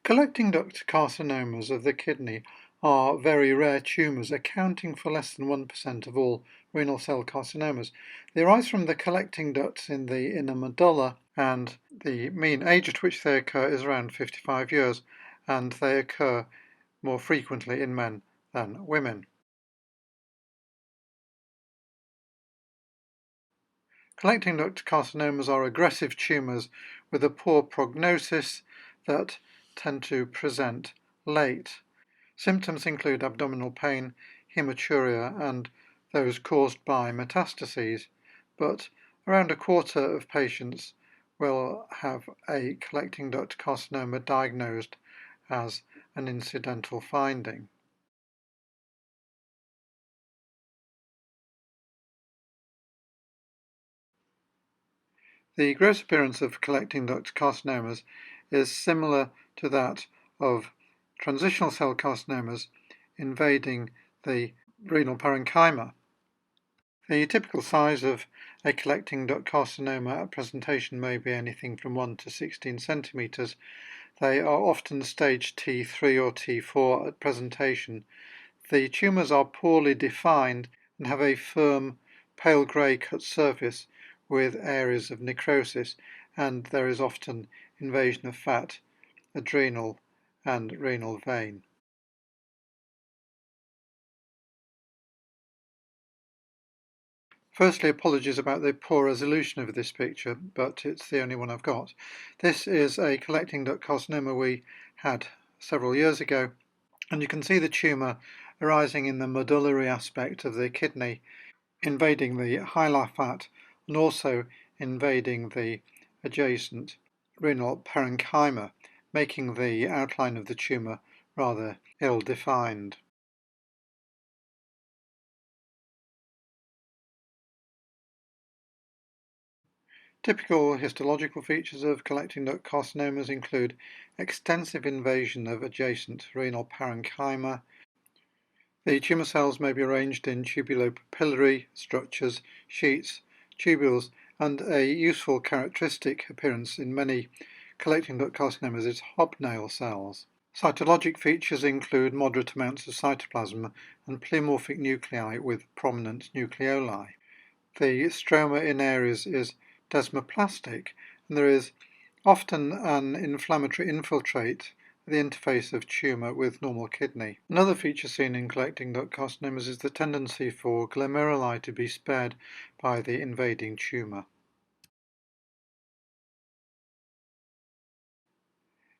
Collecting duct carcinomas of the kidney are very rare tumours, accounting for less than 1% of all renal cell carcinomas. They arise from the collecting ducts in the inner medulla, and the mean age at which they occur is around 55 years, and they occur more frequently in men than women. Collecting duct carcinomas are aggressive tumours with a poor prognosis that tend to present late. Symptoms include abdominal pain, hematuria, and those caused by metastases, but around a quarter of patients will have a collecting duct carcinoma diagnosed as an incidental finding. The gross appearance of collecting duct carcinomas is similar to that of transitional cell carcinomas invading the renal parenchyma. The typical size of a collecting duct carcinoma at presentation may be anything from 1 to 16 centimetres. They are often stage T3 or T4 at presentation. The tumours are poorly defined and have a firm, pale grey cut surface with areas of necrosis, and there is often invasion of fat, adrenal and renal vein. Firstly, apologies about the poor resolution of this picture, but it's the only one I've got. This is a collecting duct carcinoma we had several years ago, and you can see the tumour arising in the medullary aspect of the kidney, invading the hilar fat and also invading the adjacent renal parenchyma, making the outline of the tumour rather ill-defined. Typical histological features of collecting duct carcinomas include extensive invasion of adjacent renal parenchyma. The tumour cells may be arranged in tubulo-papillary structures, sheets, tubules, and a useful characteristic appearance in many collecting duct carcinomas is Hobnail cells. Cytologic features include moderate amounts of cytoplasm and pleomorphic nuclei with prominent nucleoli. The stroma in areas is Desmoplastic, and there is often an inflammatory infiltrate at the interface of tumour with normal kidney. Another feature seen in collecting duct carcinomas is the tendency for glomeruli to be spared by the invading tumour.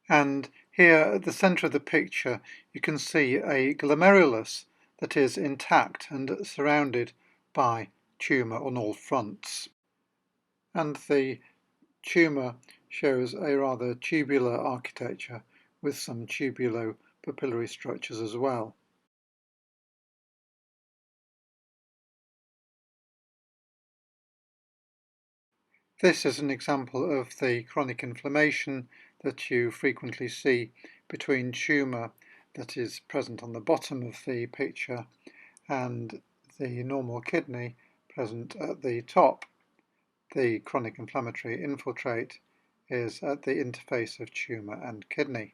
And here at the centre of the picture you can see a glomerulus that is intact and surrounded by tumour on all fronts. And the tumour shows a rather tubular architecture with some tubulo-papillary structures as well. This is an example of the chronic inflammation that you frequently see between tumour that is present on the bottom of the picture and the normal kidney present at the top. The chronic inflammatory infiltrate is at the interface of tumour and kidney.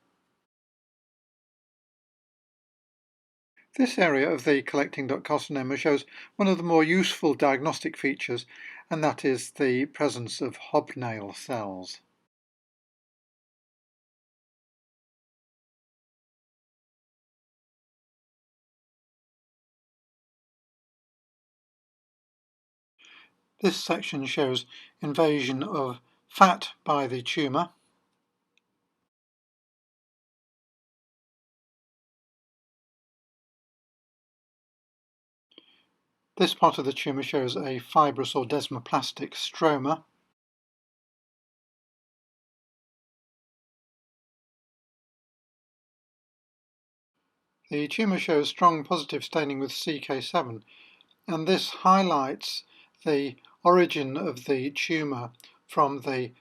This area of the collecting duct carcinoma shows one of the more useful diagnostic features, and that is the presence of Hobnail cells. This section shows invasion of fat by the tumour. This part of the tumour shows a fibrous or desmoplastic stroma. The tumour shows strong positive staining with CK7, and this highlights the origin of the tumour from the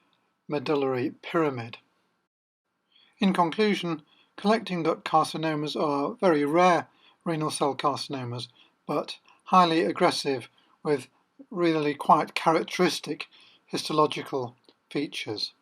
medullary pyramid. In conclusion, collecting duct carcinomas are very rare renal cell carcinomas, but highly aggressive with really quite characteristic histological features.